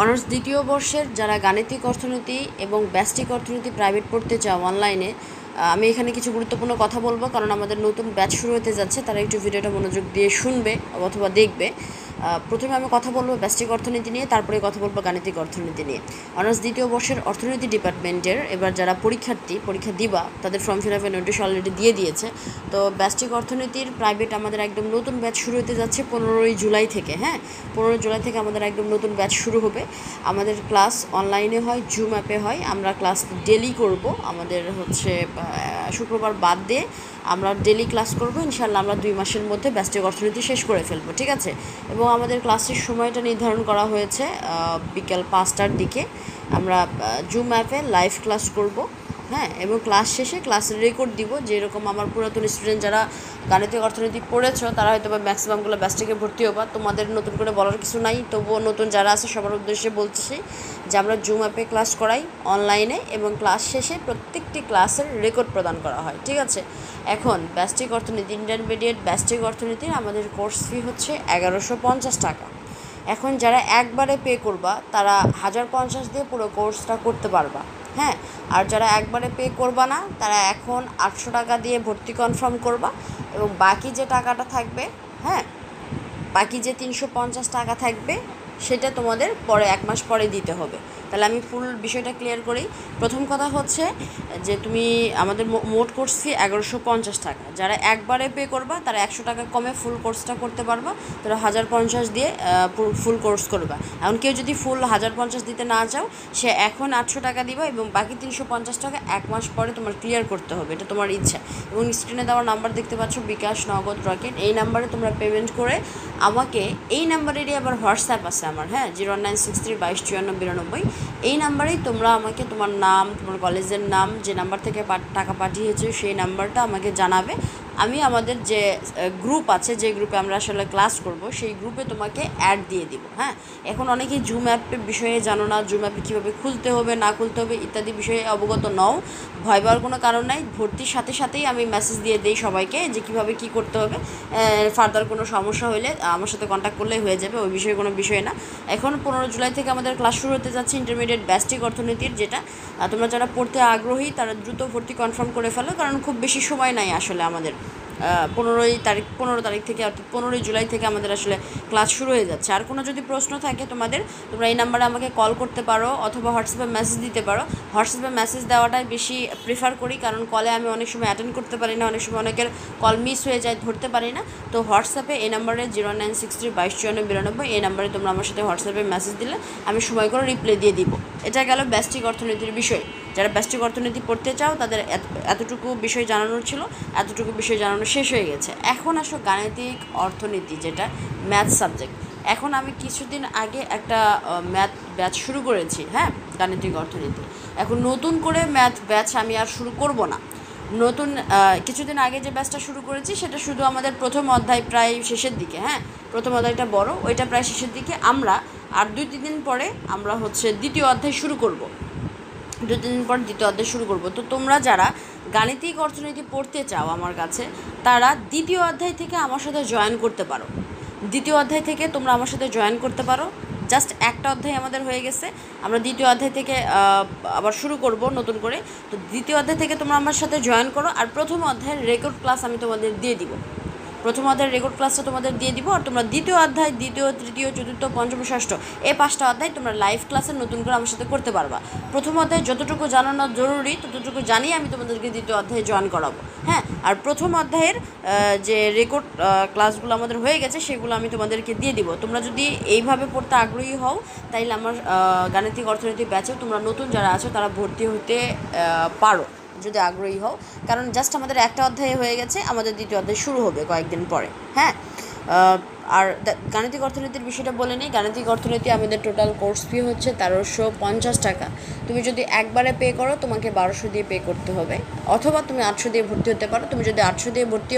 Honours দ্বিতীয় বর্ষের যারা গাণিতিক অর্থনীতি এবং ব্যষ্টিক অর্থনীতি প্রাইভেট পড়তে চাও অনলাইনে, আমি এখানে কিছু গুরুত্বপূর্ণ কথা বলবো, কারণ আমাদের নতুন ব্যাচ শুরু হতে যাচ্ছে। তারা একটু ভিডিওটা মনোযোগ দিয়ে শুনবে অথবা দেখবে। প্রথমে আমি কথা বলবো ব্যষ্টিক অর্থনীতি নিয়ে, তারপরে কথা বলবো গাণিতিক অর্থনীতি নিয়ে। অনার্স দ্বিতীয় বর্ষের অর্থনীতি ডিপার্টমেন্টের এবার যারা পরীক্ষা দিবা, তাদের ফর্ম ফিল আপের নোটিশ অলরেডি দিয়ে দিয়েছে। তো ব্যষ্টিক অর্থনীতির প্রাইভেট আমাদের একদম নতুন ব্যাচ শুরু হতে যাচ্ছে 15ই জুলাই থেকে। হ্যাঁ, 15 জুলাই থেকে আমাদের একদম নতুন ব্যাচ শুরু হবে। আমাদের ক্লাস অনলাইনে হয়, জুম অ্যাপে হয়। আমরা ক্লাস ডেলি করব, আমাদের হচ্ছে শুক্রবার বাদ দিয়ে আমরা ডেলি ক্লাস করব। ইনশাআল্লাহ আমরা 2 মাসের মধ্যে ব্যষ্টিক অর্থনীতি শেষ করে ফেলবো, ঠিক আছে। এবং আমাদের ক্লাসের সময়টা নির্ধারণ করা হয়েছে বিকেল 5টার দিকে। আমরা জুম অ্যাপে লাইভ ক্লাস করব। হ্যাঁ, এবং ক্লাস শেষে ক্লাসের রেকর্ড দিব। যেরকম আমার পুরাতন স্টুডেন্ট যারা গাণিতিক অর্থনীতি পড়েছো, তারা হয়তো বা ম্যাক্সিমামগুলো ব্যষ্টিকে ভর্তি হবা, তোমাদের নতুন করে বলার কিছু নাই। তবুও নতুন যারা আছে সবার উদ্দেশ্যে বলছি যে আমরা জুম অ্যাপে ক্লাস করাই অনলাইনে, এবং ক্লাস শেষে প্রত্যেকটি ক্লাসের রেকর্ড প্রদান করা হয়, ঠিক আছে। এখন ব্যষ্টিক অর্থনীতি, ইন্টারমিডিয়েট ব্যষ্টিক অর্থনীতির আমাদের কোর্স ফি হচ্ছে 1150 টাকা। এখন যারা একবারে পে করবা, তারা 1050 দিয়ে পুরো কোর্সটা করতে পারবা। হ্যাঁ, আর যারা একবারে পে করবা না, তারা এখন 800 টাকা দিয়ে ভর্তি কনফার্ম করবা, এবং বাকি যে টাকাটা থাকবে, হ্যাঁ, বাকি যে 350 টাকা থাকবে, সেটা তোমাদের পরে 1 মাস পরে দিতে হবে। তাহলে আমি ফুল বিষয়টা ক্লিয়ার করি। প্রথম কথা হচ্ছে যে তুমি আমাদের মোট কোর্স ফি 1150 টাকা। যারা একবারে পে করবা, তারা 100 টাকা কমে ফুল কোর্সটা করতে পারবা। তারা 1050 দিয়ে ফুল কোর্স করবা। এখন কেউ যদি ফুল 1050 দিতে না চাও, সে এখন 800 টাকা দিবা, এবং বাকি 350 টাকা 1 মাস পরে তোমার ক্লিয়ার করতে হবে, এটা তোমার ইচ্ছা। এবং স্ক্রিনে দেওয়ার নাম্বার দেখতে পাচ্ছ, বিকাশ, নগদ, রকেট, এই নাম্বারে তোমরা পেমেন্ট করে আমাকে, এই নাম্বারেরই আবার হোয়াটসঅ্যাপ আছে আমার, হ্যাঁ, 096355492। এই নাম্বারেই তোমরা আমাকে তোমার নাম, তোমার কলেজের নাম, যে নাম্বার থেকে টাকা পাঠিয়েছো সেই নাম্বারটা আমাকে জানাবে। আমি আমাদের যে গ্রুপ আছে, যে গ্রুপে আমরা আসলে ক্লাস করব, সেই গ্রুপে তোমাকে অ্যাড দিয়ে দিব। হ্যাঁ, এখন অনেকেই জুম অ্যাপের বিষয়ে জানো না, জুম অ্যাপে কীভাবে খুলতে হবে না খুলতে হবে ইত্যাদি বিষয়ে অবগত নও। ভয় পাওয়ার কোনো কারণ নাই। ভর্তির সাথে সাথেই আমি মেসেজ দিয়ে দিই সবাইকে যে কীভাবে কী করতে হবে। ফার্দার কোনো সমস্যা হলে আমার সাথে কন্ট্যাক্ট করলেই হয়ে যাবে, ওই বিষয়ে কোনো বিষয় না। এখন 15 জুলাই থেকে আমাদের ক্লাস শুরু হতে যাচ্ছে ইন্টারমিডিয়েট ব্যষ্টিক অর্থনীতির, যেটা তোমরা যারা পড়তে আগ্রহী তারা দ্রুত ভর্তি কনফার্ম করে ফেলো, কারণ খুব বেশি সময় নাই আসলে আমাদের। 15 তারিখ থেকে, অর্থাৎ 15 জুলাই থেকে আমাদের আসলে ক্লাস শুরু হয়ে যাচ্ছে। আর কোনো যদি প্রশ্ন থাকে তোমাদের, তোমরা এই নাম্বারে আমাকে কল করতে পারো অথবা হোয়াটসঅ্যাপে মেসেজ দিতে পারো। হোয়াটসঅ্যাপে মেসেজ দেওয়াটাই বেশি প্রেফার করি, কারণ কলে আমি অনেক সময় অ্যাটেন্ড করতে পারি না, অনেক সময় অনেকের কল মিস হয়ে যায়, ধরতে পারি না। তো হোয়াটসঅ্যাপে এই নাম্বারে 096325492, এই নাম্বারে তোমরা আমার সাথে হোয়াটসঅ্যাপে মেসেজ দিলে আমি সময় করে রিপ্লাই দিয়ে দিব। এটা গেল ব্যষ্টিক অর্থনীতির বিষয়। যারা ব্যষ্টিক অর্থনীতি পড়তে চাও, তাদের এতটুকু বিষয় জানানোর ছিল, এতটুকু বিষয় জানানো শেষ হয়ে গেছে। এখন আসো গাণিতিক অর্থনীতি, যেটা ম্যাথ সাবজেক্ট। এখন আমি কিছুদিন আগে একটা ম্যাথ ব্যাচ শুরু করেছি, হ্যাঁ, গাণিতিক অর্থনীতি। এখন নতুন করে ম্যাথ ব্যাচ আমি আর শুরু করব না। নতুন কিছুদিন আগে যে ব্যাচটা শুরু করেছি, সেটা শুধু আমাদের প্রথম অধ্যায় প্রায় শেষের দিকে। হ্যাঁ, প্রথম অধ্যায়টা বড়, ওইটা প্রায় শেষের দিকে। আমরা আর 2-3 দিন পরে আমরা হচ্ছে দ্বিতীয় অধ্যায় শুরু করব। 2-3 দিন পর দ্বিতীয় অধ্যায় শুরু করব। তো তোমরা যারা গাণিতিক অর্থনীতি পড়তে চাও আমার কাছে, তারা দ্বিতীয় অধ্যায় থেকে আমার সাথে জয়েন করতে পারো। দ্বিতীয় অধ্যায় থেকে তোমরা আমার সাথে জয়েন করতে পারো। জাস্ট একটা অধ্যায় আমাদের হয়ে গেছে, আমরা দ্বিতীয় অধ্যায় থেকে আবার শুরু করব নতুন করে। তো দ্বিতীয় অধ্যায় থেকে তোমরা আমার সাথে জয়েন করো, আর প্রথম অধ্যায়ের রেকর্ড ক্লাস আমি তোমাদের দিয়ে দিব। প্রথম অধ্যায়ের রেকর্ড ক্লাসটা তোমাদের দিয়ে দিব, আর তোমরা দ্বিতীয় অধ্যায়, দ্বিতীয়, তৃতীয়, চতুর্থ, পঞ্চম, ষষ্ঠ, এই 5টা অধ্যায় তোমরা লাইভ ক্লাসে নতুন করে আমার সাথে করতে পারবা। প্রথম অধ্যায়ে যতটুকু জানানো জরুরি ততটুকু জানিয়ে আমি তোমাদেরকে দ্বিতীয় অধ্যায়ে জয়েন করাবো। হ্যাঁ, আর প্রথম অধ্যায়ের যে রেকর্ড ক্লাসগুলো আমাদের হয়ে গেছে, সেগুলো আমি তোমাদেরকে দিয়ে দিব। তোমরা যদি এইভাবে পড়তে আগ্রহী হও, তাইলে আমার গাণিতিক অর্থনীতি ব্যাচেও তোমরা নতুন যারা আছো তারা ভর্তি হতে পারো, যদি আগ্রহী হও। কারণ জাস্ট আমাদের একটা অধ্যায় হয়ে গেছে, আমাদের দ্বিতীয় অধ্যায় শুরু হবে কয়েকদিন পরে। হ্যাঁ, আর গাণিতিক অর্থনীতির বিষয়টা বলে নিই। গাণিতিক অর্থনীতি আমাদের টোটাল কোর্স ফি হচ্ছে 1350 টাকা। তুমি যদি একবারে পে করো, তোমাকে 1200 দিয়ে পে করতে হবে, অথবা তুমি 800 দিয়ে ভর্তি হতে পারো। তুমি যদি 800 দিয়ে ভর্তি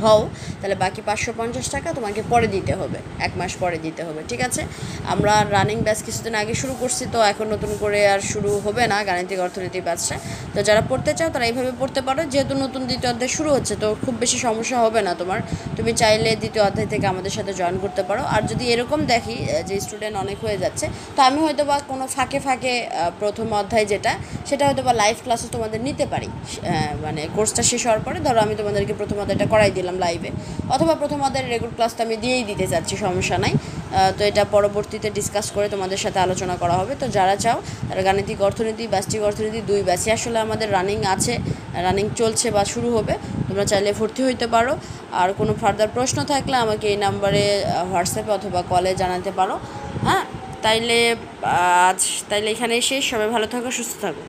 হও, তাহলে বাকি 550 টাকা তোমাকে পরে দিতে হবে, 1 মাস পরে দিতে হবে, ঠিক আছে। আমরা রানিং ব্যাচ কিছুদিন আগে শুরু করছি, তো এখন নতুন করে আর শুরু হবে না গাণিতিক অর্থনীতি ব্যাচটা। তো যারা পড়তে চাও তারা এইভাবে পড়তে পারো, যেহেতু নতুন দ্বিতীয় অধ্যায় শুরু হচ্ছে, তো খুব বেশি সমস্যা হবে না তোমার। তুমি চাইলে দ্বিতীয় অধ্যায় থেকে আমাদের সাথে সাথে জয়েন করতে পারো। আর যদি এরকম দেখি যে স্টুডেন্ট অনেক হয়ে যাচ্ছে, তো আমি হয়তো বা কোনো ফাঁকে ফাঁকে প্রথম অধ্যায় যেটা সেটা হয়তো বা লাইভ ক্লাসে তোমাদের নিতে পারি। মানে কোর্সটা শেষ হওয়ার পরে ধরো আমি তোমাদেরকে প্রথম অধ্যায়টা করাই দিলাম লাইভে, অথবা প্রথম অধ্যায়ের রেগুলার ক্লাসটা আমি দিয়েই দিতে চাচ্ছি, সমস্যা নাই। তো এটা পরবর্তীতে ডিসকাস করে তোমাদের সাথে আলোচনা করা হবে। তো যারা চাও তারা গাণিতিক অর্থনীতি, ব্যষ্টিক অর্থনীতি 2 ব্যাচই আসলে আমাদের রানিং আছে, রানিং চলছে বা শুরু হবে। তোমরা চাইলে ভর্তি হইতে পারো। আর কোনো ফার্দার প্রশ্ন থাকলে আমাকে এই নাম্বারে হোয়াটসঅ্যাপে অথবা কলে জানাতে পারো। হ্যাঁ, তাইলে এখানেই শেষ। সবাই ভালো থাকো, সুস্থ থাকো।